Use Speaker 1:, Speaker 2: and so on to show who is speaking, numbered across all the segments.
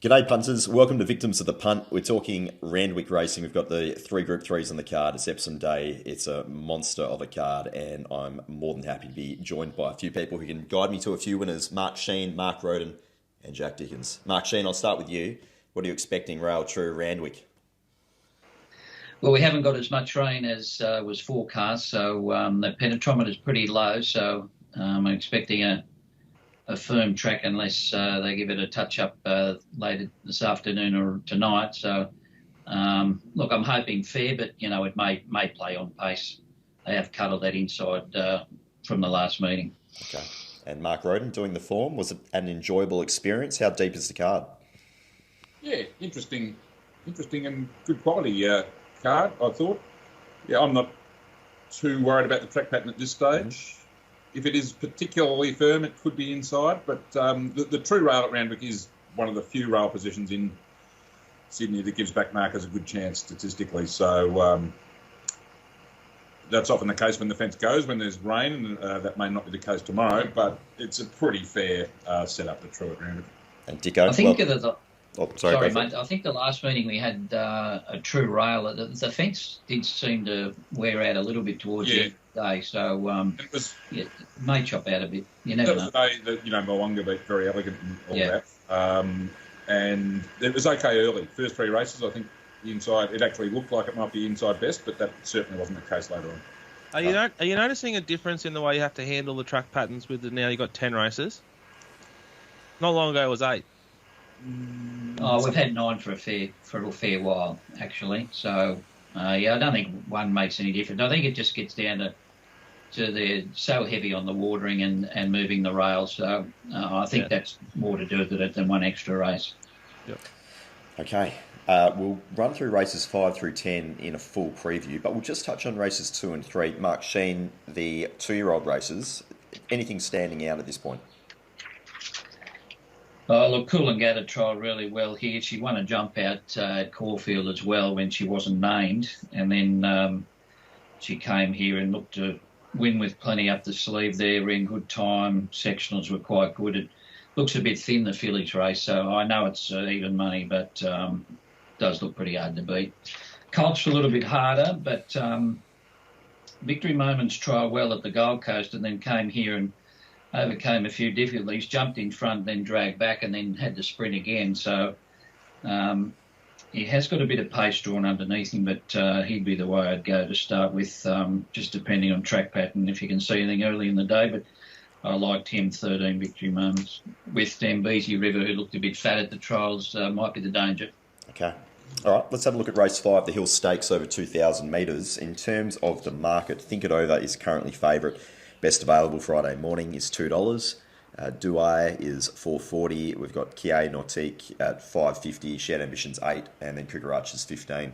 Speaker 1: G'day punters, welcome to Victims of the Punt. We're talking Randwick racing. We've got the three Group 3s on the card. It's Epsom Day. It's a monster of a card and I'm more than happy to be joined by a few people who can guide me to a few winners. Mark Shean, Mark Rhoden and Jack Dickens. Mark Shean, I'll start with you. What are you expecting rail true Randwick?
Speaker 2: Well, we haven't got as much rain as was forecast, so the penetrometer is pretty low, so I'm expecting a firm track unless they give it a touch-up later this afternoon or tonight. So, look, I'm hoping fair, but, you know, it may play on pace. They have cuddled that inside from the last meeting.
Speaker 1: Okay. And Mark Rhoden doing the form. Was it an enjoyable experience? How deep is the card?
Speaker 3: Yeah, interesting and good quality card, I thought. Yeah, I'm not too worried about the track pattern at this stage. If it is particularly firm, it could be inside, but the true rail at Randwick is one of the few rail positions in Sydney that gives back markers a good chance statistically. So that's often the case when the fence goes, when there's rain, and that may not be the case tomorrow, but it's a pretty fair setup, the true at Randwick.
Speaker 1: And Dicko?
Speaker 2: I think
Speaker 1: sorry
Speaker 2: mate. I think the last meeting we had a true rail. The fence did seem to wear out a little bit towards the end of the day, so it may chop out a bit. You never know.
Speaker 3: That was the day that Mwanga beat Very Elegant and all that. And it was okay early. First three races, I think the inside, it actually looked like it might be inside best, but that certainly wasn't the case later on.
Speaker 4: Are you noticing a difference in the way you have to handle the track patterns with now you've got 10 races? Not long ago it was 8.
Speaker 2: Oh, we've had 9 for a fair while, actually. So, I don't think one makes any difference. I think it just gets down to they're so heavy on the watering and moving the rails. So, I think that's more to do with it than one extra race.
Speaker 4: Yep.
Speaker 1: Okay. We'll run through races 5 through 10 in a full preview, but we'll just touch on races 2 and 3. Mark Shean, the 2-year-old races. Anything standing out at this point?
Speaker 2: Look, Coolangatta trialled really well here. She won a jump out at Caulfield as well when she wasn't named. And then she came here and looked to win with plenty up the sleeve there, in good time. Sectionals were quite good. It looks a bit thin, the fillies race, so I know it's even money, but does look pretty hard to beat. Colt's a little bit harder, but Victory Moments trialled well at the Gold Coast and then came here and overcame a few difficulties, jumped in front, then dragged back and then had to sprint again. So he has got a bit of pace drawn underneath him, but he'd be the way I'd go to start with, just depending on track pattern, if you can see anything early in the day. But I liked him, 13 Victory Moments. With Dambesi River, who looked a bit fat at the trials, might be the danger.
Speaker 1: Okay. All right, let's have a look at race 5, the Hill Stakes over 2,000 metres. In terms of the market, Think It Over is currently favourite. Best available Friday morning is $2. Douai is $4.40. We've got Kie Nautique at $5.50. Shared Ambitions $8, and then Cricket Arch is $15.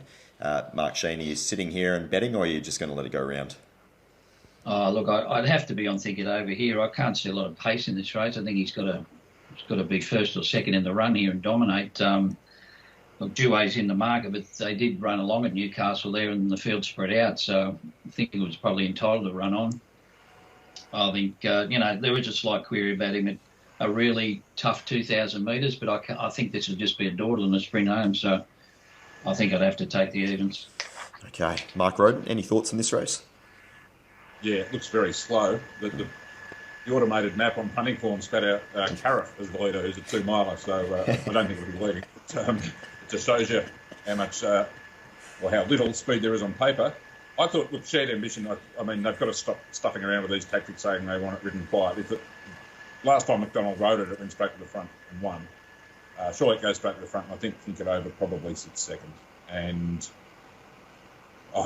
Speaker 1: Mark Shean, are you sitting here and betting, or are you just going to let it go around?
Speaker 2: Look, I'd have to be on Think It Over here. I can't see a lot of pace in this race. I think he's got to be first or second in the run here and dominate. Look, Douai's in the market, but they did run along at Newcastle there, and the field spread out. So I think he was probably entitled to run on. I think, there was a slight query about him at a really tough 2,000 metres, but I think this would just be a dawdle and a sprint home, so I think I'd have to take the evens.
Speaker 1: Okay. Mark Rhoden, any thoughts on this race?
Speaker 3: Yeah, it looks very slow. The automated map on punting form spat out Cariff as the leader, who's a 2-miler, so I don't think it'll be leading. But, it just shows you how much or how little speed there is on paper. I thought with Shared Ambition, I mean, they've got to stop stuffing around with these tactics saying they want it ridden quiet. Last time McDonald rode it, it went straight to the front and won. Surely it goes straight to the front, and I think It Over probably sits second. And,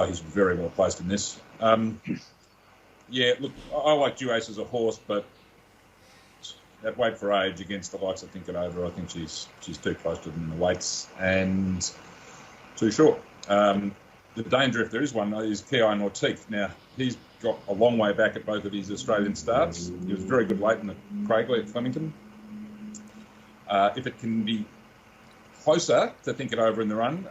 Speaker 3: he's very well placed in this. Yeah, look, I like Duace as a horse, but that weight for age against the likes of Think It Over, I think she's too close to them in the weights and too short. The danger, if there is one, is Ki Nautique. Now, he's got a long way back at both of his Australian starts. He was very good late in the Craigley at Flemington. If it can be closer to Think It Over in the run,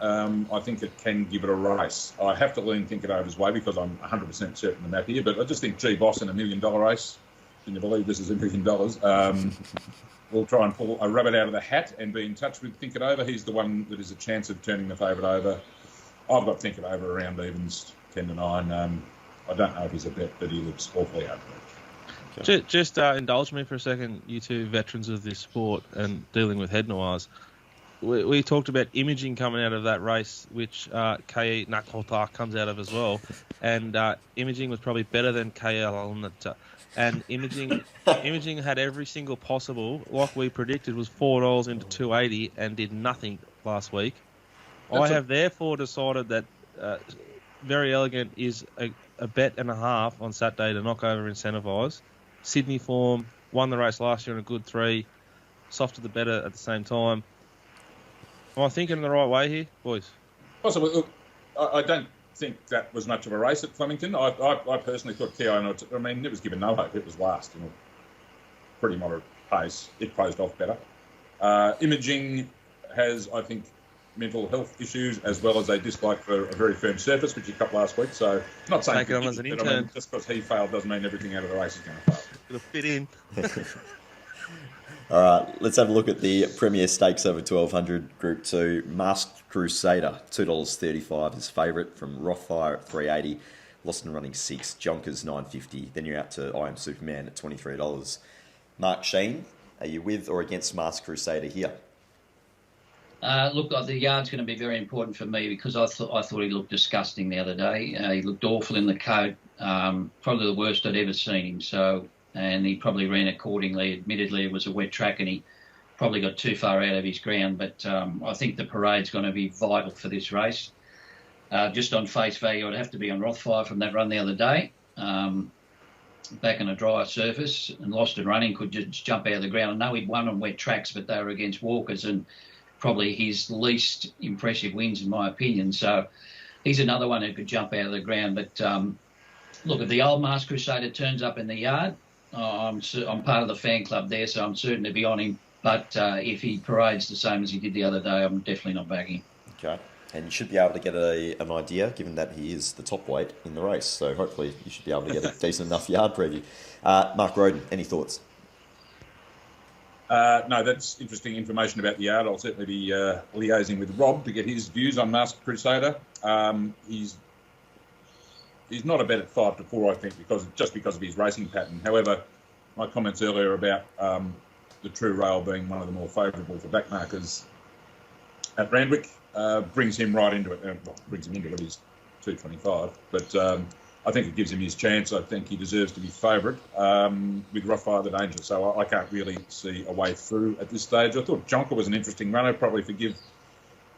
Speaker 3: I think it can give it a race. I have to lean Think It Over's way because I'm 100% certain the map here, but I just think G Boss in $1 million race, can you believe this is $1 million, we'll try and pull a rabbit out of the hat and be in touch with Think It Over. He's the one that is a chance of turning the favourite over. I've got Think It Over around evens, 10 to 9. I don't know if he's a bet, but he looks awfully over.
Speaker 4: Okay. Just indulge me for a second, you two veterans of this sport and dealing with head noirs. We talked about Imaging coming out of that race, which K.E. Nakota comes out of as well. And Imaging was probably better than KL. And Imaging had every single possible, like we predicted, was $4 into 280 and did nothing last week. I have therefore decided that Very Elegant is a bet and a half on Saturday to knock over Incentivise. Sydney form, won the race last year in a good 3, softer the better at the same time. Am I thinking the right way here, boys?
Speaker 3: Possibly. Look, I don't think that was much of a race at Flemington. I personally thought Keogh, I mean, it was given no hope. It was last in a pretty moderate pace. It closed off better. Imaging has, I think, mental health issues as well as a dislike for a very firm surface, which he cut last week. So, not saying
Speaker 4: take it on as an intern.
Speaker 3: I mean, just because he failed doesn't mean everything out of the race is going to fail.
Speaker 4: It'll fit in.
Speaker 1: All right, let's have a look at the Premier Stakes over 1200 Group 2. Masked Crusader, $2.35 his favourite from Rothfire at $3.80. Lost and Running 6, Jonkers $9.50. Then you're out to I Am Superman at $23. Mark Shean, are you with or against Masked Crusader here?
Speaker 2: Look, the yard's going to be very important for me because I thought he looked disgusting the other day. He looked awful in the coat, probably the worst I'd ever seen him. So, and he probably ran accordingly. Admittedly, it was a wet track and he probably got too far out of his ground. But I think the parade's going to be vital for this race. Just on face value, I'd have to be on Rothfire from that run the other day. Back on a drier surface and Lost and Running could just jump out of the ground. I know he'd won on wet tracks, but they were against walkers and probably his least impressive wins in my opinion. So he's another one who could jump out of the ground. But look, if the old Masked Crusader turns up in the yard, I'm part of the fan club there, so I'm certain to be on him. But if he parades the same as he did the other day, I'm definitely not backing him.
Speaker 1: Okay. And you should be able to get an idea, given that he is the top weight in the race. So hopefully you should be able to get a decent enough yard preview. Mark Rhoden, any thoughts?
Speaker 3: No, that's interesting information about the yard. I'll certainly be liaising with Rob to get his views on Masked Crusader. He's not a bet at 5 to 4, I think, because of his racing pattern. However, my comments earlier about the True Rail being one of the more favourable for backmarkers at Randwick brings him right into it. Well, brings him into it. He's 225, but I think it gives him his chance. I think he deserves to be favourite with Rothfire the Danger. So I can't really see a way through at this stage. I thought Jonker was an interesting runner. Probably forgive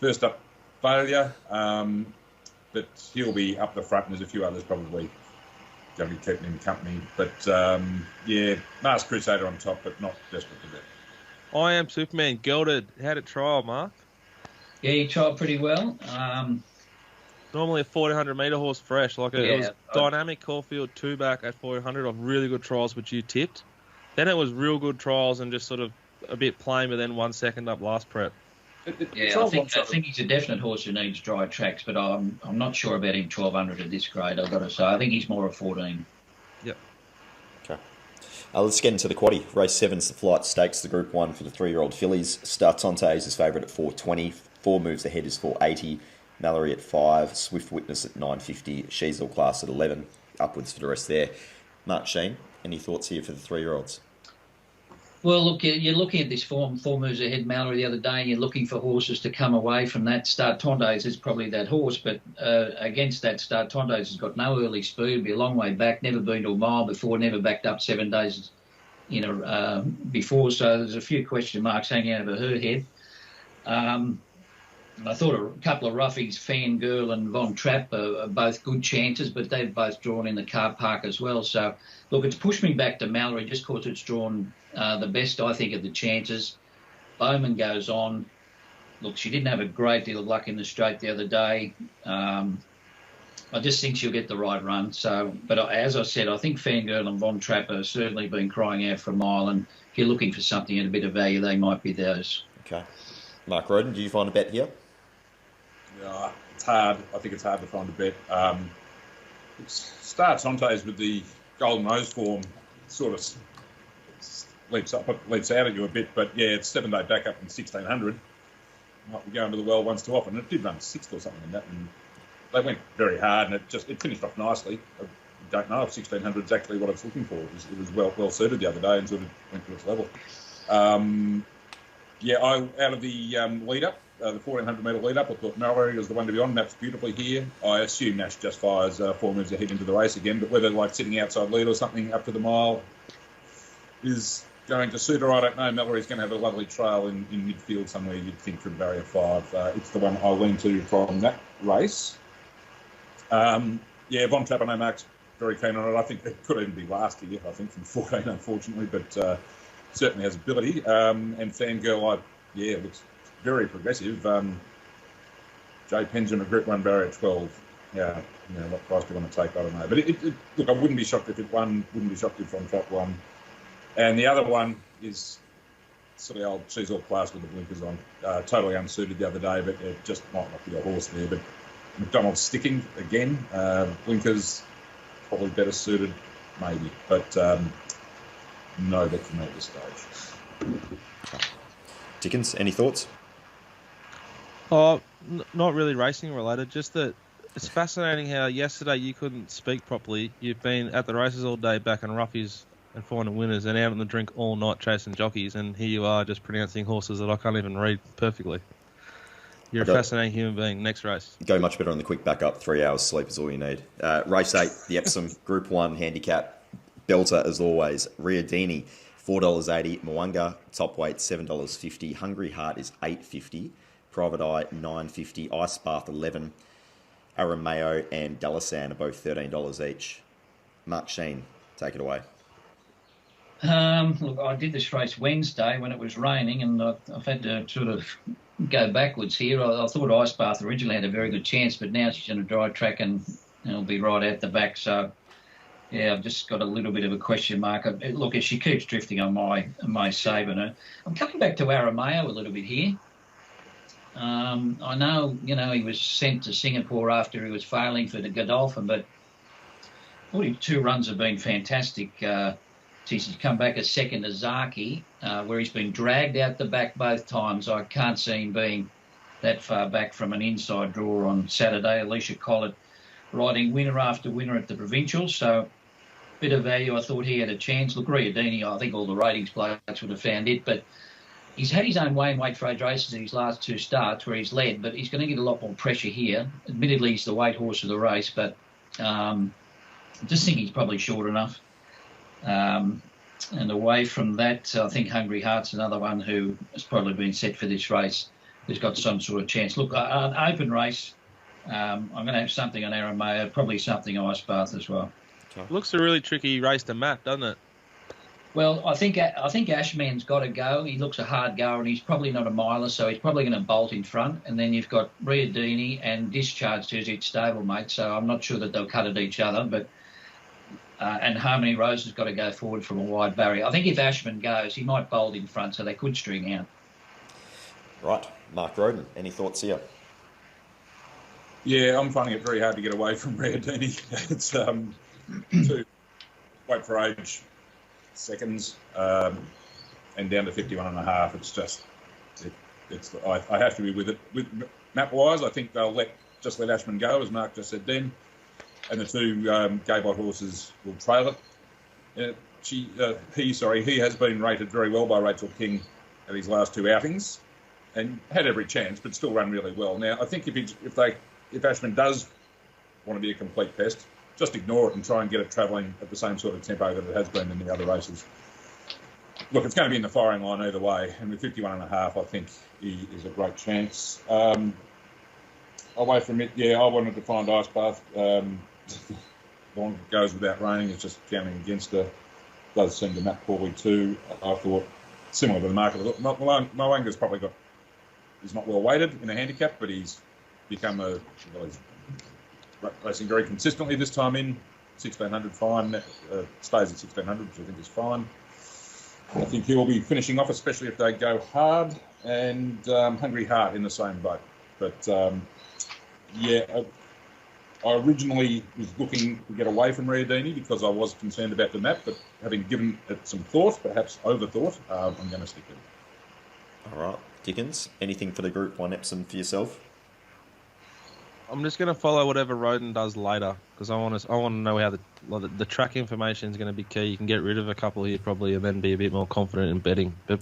Speaker 3: first up failure. But he'll be up the front, and there's a few others probably going to be keeping him company. But, yeah, Masked Crusader on top, but not desperate to bet.
Speaker 4: I Am Superman, gelded. How'd it trial, Mark?
Speaker 2: Yeah, he trialled pretty well.
Speaker 4: Normally a 1400-metre horse fresh. It was dynamic Caulfield 2-back at 1400 of really good trials, which you tipped. Then it was real good trials and just sort of a bit plain, but then 1 second up last prep.
Speaker 2: Yeah, I think he's a definite horse who needs dry tracks, but I'm not sure about him 1200 at this grade, I've got to say. I think he's more a 14.
Speaker 4: Yep.
Speaker 1: Okay. Let's get into the quaddie. Race 7's the Flight Stakes, the Group 1 for the 3-year-old fillies. Startonte is his favourite at 420. 4 moves ahead is 480. Mallory at 5. Swift Witness at 950. Sheasel Class at 11. Upwards for the rest there. Mark Shean, any thoughts here for the 3-year-olds?
Speaker 2: Well, look, you're looking at this form, 4 moves ahead Mallory the other day, and you're looking for horses to come away from that. Startontes is probably that horse, but against that, Startontes has got no early speed, be a long way back, never been to a mile before, never backed up 7 days before, so there's a few question marks hanging out of her head. I thought a couple of roughies, Fangirl and Von Trapp, are both good chances, but they've both drawn in the car park as well. So, look, it's pushed me back to Mallory just because it's drawn the best, I think, of the chances. Bowman goes on. Look, she didn't have a great deal of luck in the straight the other day. I just think she'll get the right run. So, but as I said, I think Fangirl and Von Trapp have certainly been crying out for a mile, and if you're looking for something at a bit of value, they might be those.
Speaker 1: Okay. Mark Rhoden, do you find a bet here?
Speaker 3: Yeah, it's hard. I think it's hard to find a bet. Startontes with the Golden Rose form sort of leaps out at you a bit. But yeah, it's 7 day back up in 1600. Might be going to the well once too often. It did run 6th or something in that, and they went very hard, and it finished off nicely. I don't know if 1600 is actually what it's looking for. It was well suited the other day and sort of went to its level. Out of the lead up, the 1400 metre lead up, I thought Mallory was the one to be on. Maps beautifully here. I assume Nash just fires 4 moves ahead into the race again, but whether like sitting outside lead or something up to the mile is going to suit her, I don't know. Mallory's going to have a lovely trail in midfield somewhere, you'd think, from barrier 5. It's the one I lean to from that race. Von Trapp, I know Mark's very keen on it. I think it could even be last year, I think, from 14, unfortunately, but certainly has ability. And Fangirl, looks very progressive. Jay Pension, a Group 1 barrier 12. Yeah, what price do you want to take? I don't know. But look, I wouldn't be shocked if it won, wouldn't be shocked if Von Trapp won. And the other one is sort of old, she's all class with the blinkers on. Totally unsuited the other day, but it just might not be a horse there. But McDonald's sticking again. Blinkers probably better suited, maybe. But no, bet for me at this stage.
Speaker 1: Dickens, any thoughts?
Speaker 4: Not really racing related, just that it's fascinating how yesterday you couldn't speak properly. You've been at the races all day backing roughies and finding winners, and out on the drink all night chasing jockeys, and here you are just pronouncing horses that I can't even read perfectly. You're a fascinating human being. Next race.
Speaker 1: Go much better on the quick backup. 3 hours sleep is all you need. Race 8, the Epsom Group 1 handicap. Belter as always. Riadini, $4.80. Mwanga, top weight, $7.50. Hungry Heart is $8.50. Private Eye, $9.50. Ice Bath, $11. Arameo and Dalasan are both $13 each. Mark Shean, take it away.
Speaker 2: Look, I did this race Wednesday when it was raining, and I've had to sort of go backwards here. I thought Ice Bath originally had a very good chance, but now she's on a dry track and it'll be right out the back. So, yeah, I've just got a little bit of a question mark. Look, as she keeps drifting on my saving her. I'm coming back to Arameo a little bit here. I know, he was sent to Singapore after he was failing for the Godolphin, but 42 runs have been fantastic. He's come back a second to Zaki, where he's been dragged out the back both times. I can't see him being that far back from an inside draw on Saturday. Alicia Collett riding winner after winner at the Provincials, so bit of value. I thought he had a chance. Look, Riadini, I think all the ratings blokes would have found it, but he's had his own way in weight for age races in his last 2 starts where he's led, but he's going to get a lot more pressure here. Admittedly, he's the weight horse of the race, but I just think he's probably short enough. And away from that, I think Hungry Heart's another one who has probably been set for this race, who's got some sort of chance. Look, an open race, I'm going to have something on Arameo, probably something Ice Bath as well.
Speaker 4: Looks a really tricky race to map, doesn't it?
Speaker 2: Well, I think Ashman's got to go. He looks a hard goer, and he's probably not a miler, so he's probably going to bolt in front. And then you've got Riadini and Discharge, who's its stablemate, so I'm not sure that they'll cut at each other, but... and Harmony Rose has got to go forward from a wide barrier. I think if Ashman goes, he might bolt in front, so they could string out.
Speaker 1: Right. Mark Rhoden, any thoughts here?
Speaker 3: Yeah, I'm finding it very hard to get away from Riadini. It's 2 weight for age seconds and down to 51.5. It's just, I have to be with it. With map-wise, I think they'll let Ashman go, as Mark just said then. And the 2 Gaybot horses will trail it. He has been rated very well by Rachel King at his last 2 outings, and had every chance, but still run really well. Now, I think if Ashman does want to be a complete pest, just ignore it and try and get it travelling at the same sort of tempo that it has been in the other races. Look, it's going to be in the firing line either way, and with 51.5, I think he is a great chance. Away from it, I wanted to find Ice Bath. Long it goes without raining, it's just counting against her. Does seem to map poorly too. I thought similar to the market. Moanga's probably he's not well weighted in a handicap, but he's become he's racing very consistently this time in 1600 fine. Stays at 1600, which I think is fine. I think he will be finishing off, especially if they go hard, and Hungry Heart in the same boat. But I originally was looking to get away from Riadini because I was concerned about the map, but having given it some thought, perhaps overthought, I'm going to stick with it.
Speaker 1: All right. Dickens, anything for the Group 1 Epsom for yourself?
Speaker 4: I'm just going to follow whatever Rhoden does later because I want to know how the track information is going to be key. You can get rid of a couple here probably and then be a bit more confident in betting. But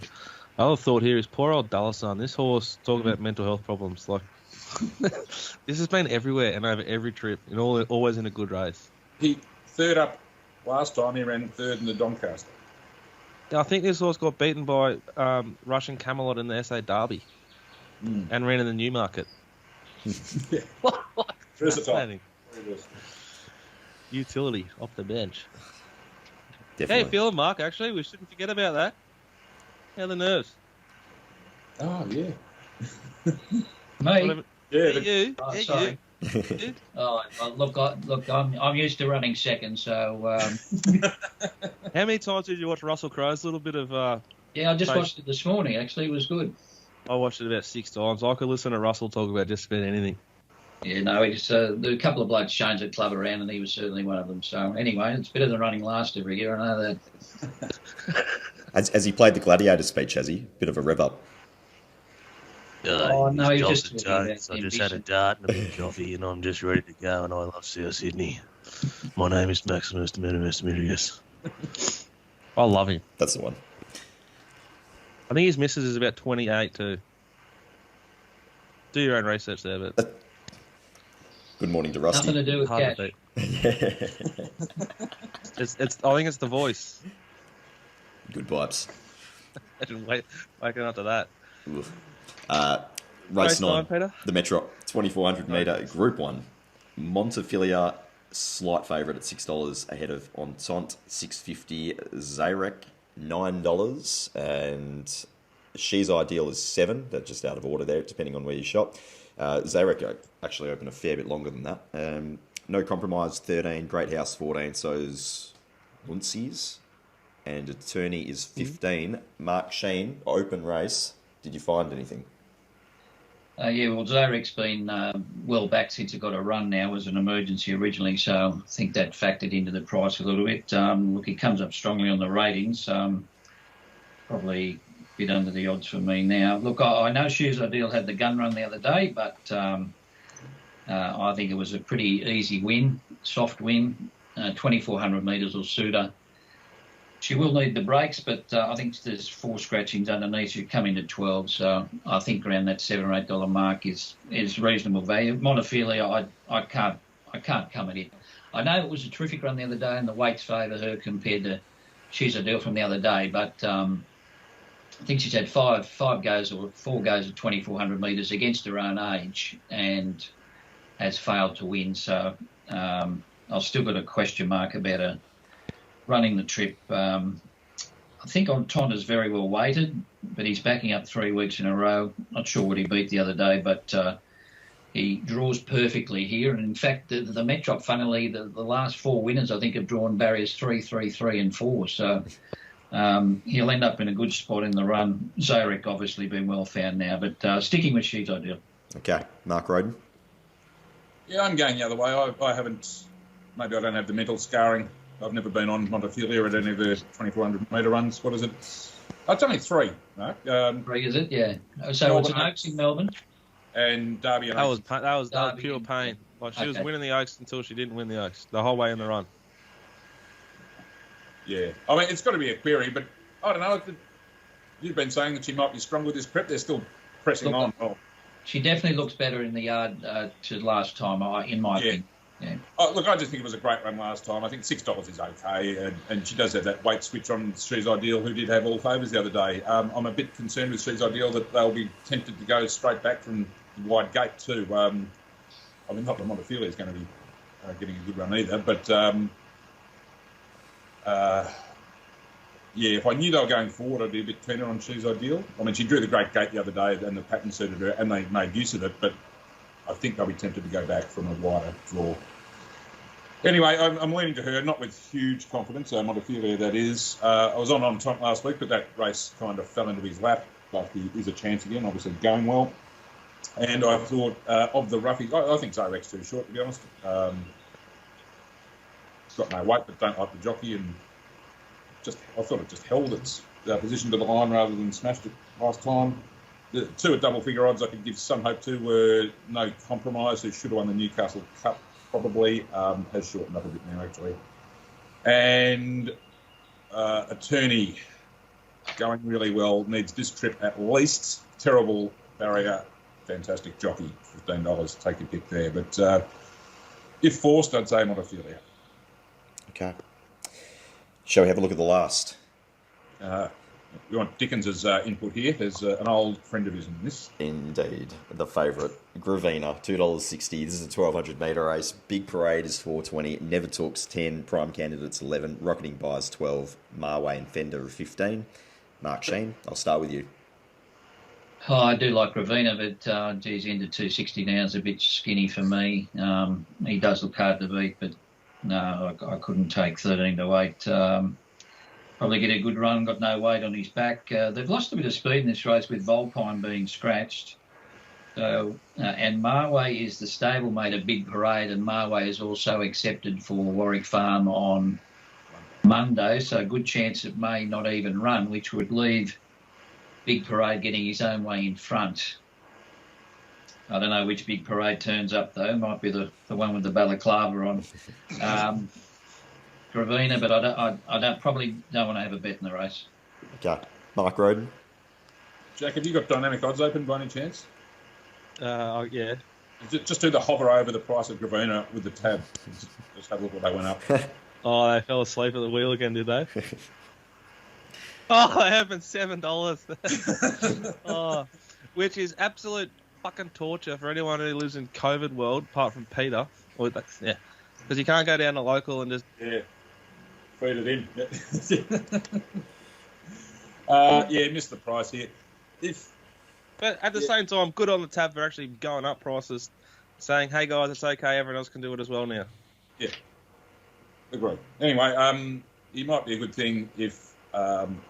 Speaker 4: other thought here is poor old Dallasan. This horse, talk about mental health problems. Like this has been everywhere and over every trip, and always in a good race.
Speaker 3: He third up last time. He ran third in the Doncaster.
Speaker 4: I think this horse got beaten by Russian Camelot in the SA Derby and ran in the Newmarket.
Speaker 3: Yeah. Versatile.
Speaker 4: Utility off the bench.
Speaker 1: Definitely.
Speaker 4: How you feeling, Mark? Actually, we shouldn't forget about that. How are the nerves?
Speaker 3: Oh, yeah.
Speaker 2: Me?
Speaker 3: Yeah.
Speaker 4: You?
Speaker 2: Oh,
Speaker 4: Yeah,
Speaker 2: sorry.
Speaker 4: you.
Speaker 2: Oh, look, I'm used to running second, so
Speaker 4: How many times did you watch Russell Crowe's little bit of...
Speaker 2: yeah, I just watched it this morning. Actually, it was good.
Speaker 4: I watched it about 6 times. I could listen to Russell talk about just about anything.
Speaker 2: Yeah, no, he's there were a couple of blokes changed the club around, and he was certainly one of them. So anyway, it's better than running last every year. I know that.
Speaker 1: Has he played the Gladiator speech, has he? Bit of a rev up.
Speaker 2: Oh, no, he's just talking about
Speaker 5: I just
Speaker 2: ambition.
Speaker 5: had a dart and a bit of coffee, and I'm just ready to go. And I love South Sydney. My name is Maximus Demirius.
Speaker 4: I love him.
Speaker 1: That's the one.
Speaker 4: I think his missus is about 28 too. Do your own research there, but...
Speaker 1: Good morning to Rusty.
Speaker 2: Nothing to do with
Speaker 4: hard
Speaker 2: cash.
Speaker 4: to beat. I think it's the voice.
Speaker 1: Good vibes.
Speaker 4: Imagine waking up to that.
Speaker 1: Race 9,
Speaker 4: Peter.
Speaker 1: the Metro, 2,400 metre, Group 1. Montefilia, slight favourite at $6 ahead of Entente, $6.50. Zarek, $9. And She's Ideal is $7. That's just out of order there, depending on where you shop. Zarek actually opened a fair bit longer than that. No Compromise, 13. Great House, 14. So's Muncie's. And Attorney is 15. Mark Shean, open race. Did you find anything?
Speaker 2: Yeah, well, Zarek's been well back since it got a run now as an emergency originally, so I think that factored into the price a little bit. Look, he comes up strongly on the ratings, probably a bit under the odds for me now. Look, I know Shoes Ideal had the gun run the other day, but I think it was a pretty easy win, soft win, 2,400 metres will suit her. She will need the brakes, but I think there's 4 scratchings underneath. She'd come into 12, so I think around that $7 or $8 mark is reasonable value. Montefilia, I can't come at it. I know it was a terrific run the other day, and the weights favour her compared to She's Ideal from the other day, but I think she's had 4 goes of 2,400 metres against her own age and has failed to win. So I've still got a question mark about her running the trip. I think Entente is very well weighted, but he's backing up 3 weeks in a row. Not sure what he beat the other day, but he draws perfectly here. And in fact, the Metrop, funnily, the last 4 winners, I think, have drawn barriers 3, 3, 3 and 4. So he'll end up in a good spot in the run. Zarek obviously been well found now, but sticking with She's Ideal.
Speaker 1: Okay. Mark Rhoden?
Speaker 3: Yeah, I'm going the other way. I haven't, maybe I don't have the mental scarring. I've never been on Montefilia at any of the 2,400 metre runs. What is it? It's only 3, Mark.
Speaker 2: 3, is it? Yeah. So it's an Oaks in Melbourne?
Speaker 3: And Derby and
Speaker 4: That
Speaker 3: Oaks.
Speaker 4: was
Speaker 2: Derby
Speaker 4: pure
Speaker 2: and-
Speaker 4: pain. Like she was
Speaker 2: Okay.
Speaker 4: winning the Oaks until she didn't win the Oaks the whole way in the run.
Speaker 3: Yeah. I mean, it's got to be a query, but I don't know. You've been saying that she might be strong with this prep. They're still pressing
Speaker 2: Look,
Speaker 3: on. Oh.
Speaker 2: She definitely looks better in the yard to last time, in my opinion. Yeah.
Speaker 3: Oh, look, I just think it was a great run last time. I think $6 is okay, and she does have that weight switch on She's Ideal, who did have all favours the other day. I'm a bit concerned with She's Ideal that they'll be tempted to go straight back from the wide gate too. I mean, not that Montefilia is going to be getting a good run either, but yeah, if I knew they were going forward, I'd be a bit keener on She's Ideal. I mean, she drew the great gate the other day, and the pattern suited her, and they made use of it, but I think they'll be tempted to go back from a wider draw. Anyway, I'm leaning to her, not with huge confidence. Montefilia, that is. I was on top last week, but that race kind of fell into his lap. But he is a chance again, obviously going well. And I thought of the roughies, I think Zarex's too short, to be honest. It's got no weight, but don't like the jockey, and I thought it just held its position to the line rather than smashed it last time. The two at double figure odds I could give some hope to were No Compromise, who should have won the Newcastle Cup probably, has shortened up a bit now actually. And Attorney, going really well, needs this trip at least. Terrible barrier, fantastic jockey, $15. Take your pick there. But if forced, I'd say Montefiore.
Speaker 1: Okay. Shall we have a look at the last?
Speaker 3: You want Dickens' input here? There's an old friend of his in this.
Speaker 1: Indeed. The favourite, Gravina, $2.60. This is a 1,200 metre race. Big Parade is $4.20. Never Talks 10. Prime Candidates 11. Rocketing Buyers 12. Marway and Fender 15. Mark Shean, I'll start with you.
Speaker 2: Oh, I do like Gravina, but geez, into 260 now is a bit skinny for me. He does look hard to beat, but no, I couldn't take 13 to 8. Probably get a good run, got no weight on his back. They've lost a bit of speed in this race with Volpine being scratched. So, and Marway is the stablemate of Big Parade, and Marway is also accepted for Warwick Farm on Monday, so good chance it may not even run, which would leave Big Parade getting his own way in front. I don't know which Big Parade turns up, though. It might be the one with the balaclava on. Gravina, but I probably don't want to have a bet in the race.
Speaker 1: Okay. Mark Rhoden.
Speaker 3: Jack, have you got dynamic odds open by any chance?
Speaker 4: Yeah.
Speaker 3: Just do the hover over the price of Gravina with the tab. Just have a look what they went up.
Speaker 4: Oh, they fell asleep at the wheel again, did they? Oh, it happened $7. Oh, which is absolute fucking torture for anyone who lives in COVID world, apart from Peter. Yeah, because you can't go down to local and just
Speaker 3: feed it in. Missed the price here.
Speaker 4: But at the same time, good on the tab for actually going up prices, saying, "Hey guys, it's okay. Everyone else can do it as well now."
Speaker 3: Yeah, agreed. Anyway, it might be a good thing if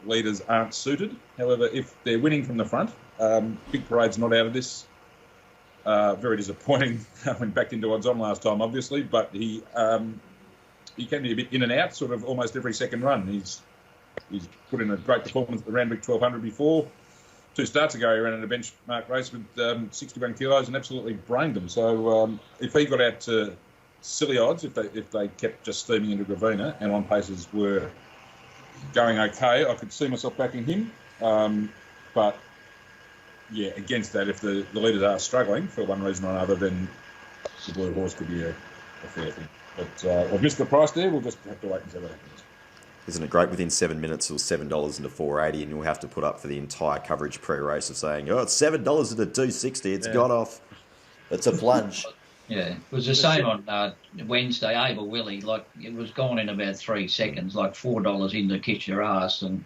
Speaker 3: leaders aren't suited. However, if they're winning from the front, Big Parade's not out of this. Very disappointing. Went back into odds on last time, obviously, but he can be a bit in and out, sort of almost every second run. He's put in a great performance at the Randwick 1200 before. 2 starts ago, he ran in a benchmark race with 61 kilos and absolutely brained them. So if he got out to silly odds, if they kept just steaming into Gravina and on paces were going okay, I could see myself backing him. But yeah, against that, if the leaders are struggling for one reason or another, then the Blue Horse could be a fair thing. But I've missed the price there. We'll just have to wait and see what happens.
Speaker 1: Isn't it great? Within 7 minutes, it was $7 into $4.80, and you'll have to put up for the entire coverage pre-race of saying, "Oh, it's $7 into $2.60. It's got off. It's a plunge."
Speaker 2: Yeah, it was the same on Wednesday. Abel Willie, like it was gone in about 3 seconds, like $4 in to kiss your ass, and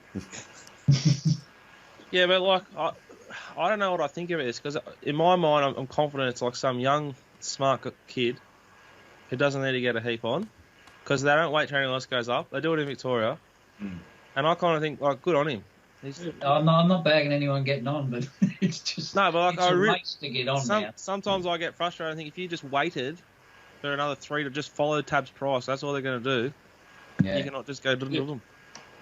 Speaker 4: yeah, but like I don't know what I think of it is, because in my mind, I'm confident it's like some young, smart kid who doesn't need to get a heap on, because they don't wait till anyone else goes up. They do it in Victoria, and I kind of think, like, good on him.
Speaker 2: I'm not bagging anyone getting on, but it's just
Speaker 4: no, but like,
Speaker 2: it's a race to get on now.
Speaker 4: Sometimes I get frustrated. I think if you just waited for another 3 to just follow Tab's price, that's all they're going to do. Yeah. You cannot just go to them.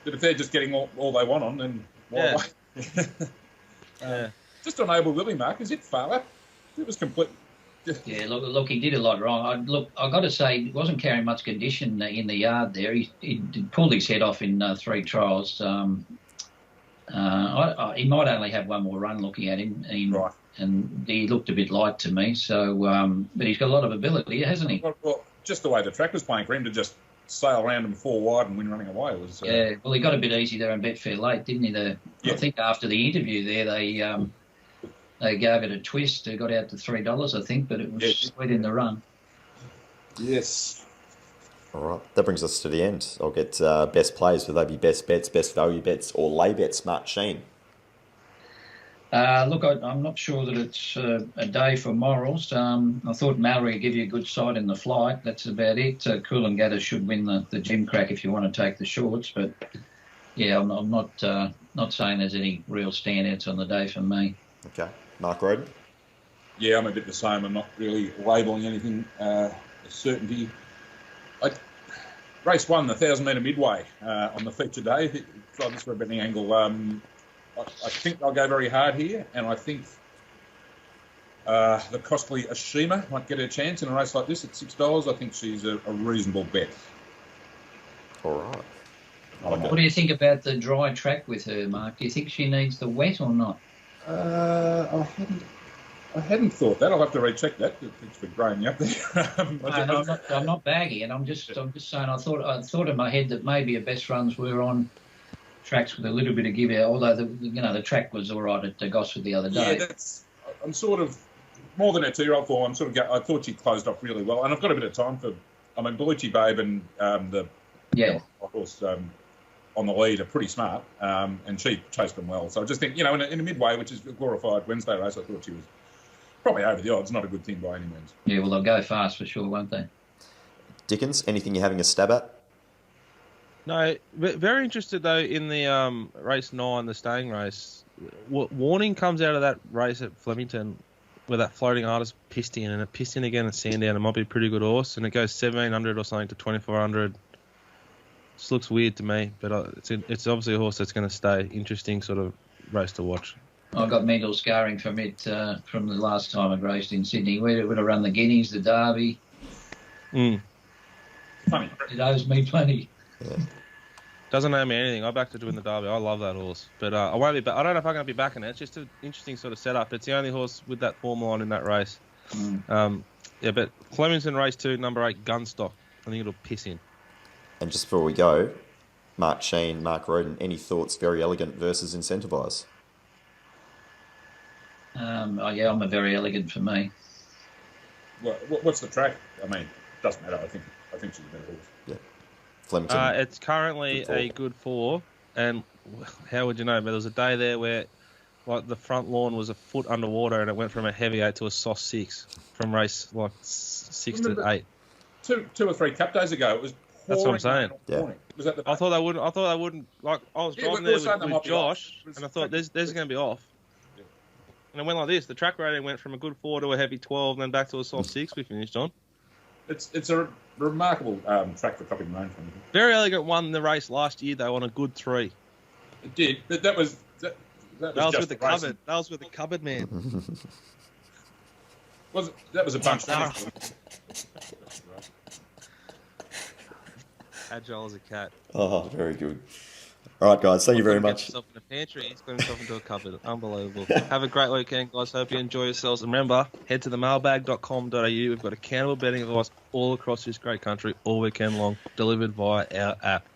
Speaker 3: But if they're just getting all they want on, then why wait? Just on Abel Willie, Mark, is it far up? It was complete.
Speaker 2: Yeah, look, he did a lot wrong. I got to say, he wasn't carrying much condition in the yard there. He pulled his head off in 3 trials. He might only have one more run looking at him,
Speaker 3: right.
Speaker 2: And he looked a bit light to me. So, but he's got a lot of ability, hasn't he?
Speaker 3: Well, just the way the track was playing for him to just sail around him 4 wide and win running away was.
Speaker 2: Yeah, well, he got a bit easy there in Betfair late, didn't he? I think after the interview there, they gave it a twist. They got out to $3, I think, but it was sweet in the run.
Speaker 3: Yes.
Speaker 1: All right, that brings us to the end. I'll get best plays. Will they be best bets, best value bets, or lay bets? Mark Shean.
Speaker 2: Look, I'm not sure that it's a day for morals. I thought Mallory would give you a good side in the flight. That's about it. Coolangatta should win the Jim Crack if you want to take the shorts. But, yeah, I'm not saying there's any real standouts on the day for me.
Speaker 1: Okay. Mark Rhoden?
Speaker 3: Yeah, I'm a bit the same. I'm not really labelling anything a certainty. Race 1, the 1,000-metre midway on the feature day. Try this for a betting angle. I think I'll go very hard here, and I think the costly Ashima might get her chance in a race like this at $6. I think she's a reasonable bet.
Speaker 1: All right.
Speaker 2: What do you think about the dry track with her, Mark? Do you think she needs the wet or not?
Speaker 3: I hadn't thought that. I'll have to recheck that. Thanks for growing me up there.
Speaker 2: I'm not bagging it. I'm just saying. I thought in my head that maybe her best runs were on tracks with a little bit of give out. Although the track was all right at Gosford the other day.
Speaker 3: Yeah, I'm sort of more than a 2-year-old form. I thought she closed off really well, and I've got a bit of time for. I mean, Belucci Babe and the horse on the lead are pretty smart, and she chased them well. So I just think, in a midway, which is a glorified Wednesday race, I thought she was probably over the odds. Not a good thing by any means.
Speaker 2: Yeah, well, they'll go fast for sure, won't they?
Speaker 1: Dickens, anything you're having a stab at?
Speaker 4: No, very interested though in the race 9, the staying race. Warning comes out of that race at Flemington where that floating artist pissed in, and it pissed in again at Sandown. It might be a pretty good horse, and it goes 1,700 or something to 2,400. This looks weird to me, but it's obviously a horse that's going to stay. Interesting sort of race to watch.
Speaker 2: I got mental scarring from it from the last time I raced in Sydney. We would have run the Guineas, the Derby.
Speaker 3: Funny.
Speaker 2: It owes me plenty.
Speaker 1: Yeah.
Speaker 4: Doesn't owe me anything. I backed it to win the Derby. I love that horse, but I won't be. I don't know if I'm going to be backing it. It's just an interesting sort of setup. It's the only horse with that form line in that race. But Flemington race 2, number 8, Gunstock. I think it'll piss in.
Speaker 1: And just before we go, Mark Shean, Mark Rhoden, any thoughts? Very Elegant versus Incentivise?
Speaker 2: I'm a Very Elegant for me.
Speaker 3: Well, what's the track? I mean, it doesn't matter. I think she's a better horse.
Speaker 1: Yeah. Flemington.
Speaker 4: It's currently a good 4, and how would you know? But there was a day there where, like, the front lawn was a foot underwater, and it went from a heavy 8 to a soft 6 from race 6 to 8.
Speaker 3: 2 or 3 Cup days ago, it was.
Speaker 4: That's what I'm saying.
Speaker 3: Yeah. Was that the
Speaker 4: I thought they wouldn't. Like, I was driving there with Josh, and I thought there's going to be off. Yeah. And it went like this. The track rating went from a good 4 to a heavy 12, and then back to a soft 6. We finished on.
Speaker 3: It's a remarkable track for copying rain from.
Speaker 4: Very Elegant won the race last year though on a good 3.
Speaker 3: It did, but that was just
Speaker 4: with the cupboard. That was with the cupboard man.
Speaker 3: That was a bunch.
Speaker 4: Agile as a cat.
Speaker 1: Oh, very good. All right, guys. Thank you very much.
Speaker 4: Himself in a pantry. He's got himself into a cupboard. Unbelievable. Have a great weekend, guys. Hope you enjoy yourselves. And remember, head to themailbag.com.au. We've got accountable betting advice all across this great country all weekend long, delivered via our app.